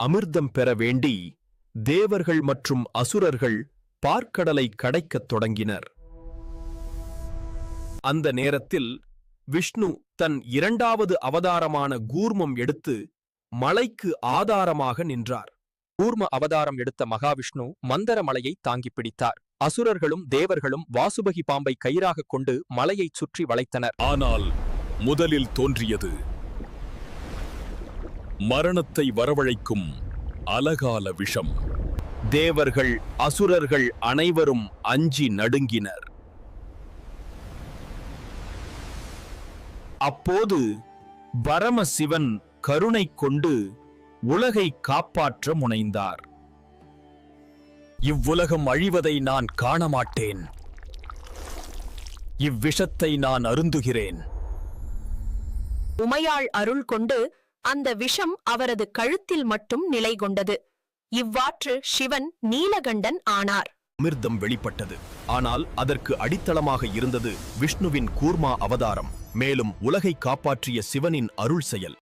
அமிர்தம் பெற வேண்டி தேவர்கள் மற்றும் அசுரர்கள் பார்க்கடலை கடைக்கத் தொடங்கினர். அந்த நேரத்தில் விஷ்ணு தன் இரண்டாவது அவதாரமான கூர்மம் எடுத்து மலைக்கு ஆதாரமாக நின்றார். கூர்ம அவதாரம் எடுத்த மகாவிஷ்ணு மந்தர மலையை தாங்கி பிடித்தார். அசுரர்களும் தேவர்களும் வாசுபகி பாம்பை கயிறாகக் கொண்டு மலையைச் சுற்றி வளைத்தனர். ஆனால் முதலில் தோன்றியது மரணத்தை வரவழைக்கும் அலகால விஷம். தேவர்கள் அசுரர்கள் அனைவரும் அஞ்சி நடுங்கினர். அப்போது பரமசிவன் கருணை கொண்டு உலகை காப்பாற்ற முனைந்தார். இவ்வுலகம் அழிவதை நான் காணமாட்டேன். இவ்விஷத்தை நான் அருந்துகிறேன். உமையாள் அருள் கொண்டு அந்த விஷம் அவரது கழுத்தில் மட்டும் நிலை கொண்டது. இவ்வாற்று சிவன் நீலகண்டன் ஆனார். அமிர்தம் வெளிப்பட்டது. ஆனால் அதற்கு அடித்தளமாக இருந்தது விஷ்ணுவின் கூர்மா அவதாரம், மேலும் உலகை காப்பாற்றிய சிவனின் அருள் செயல்.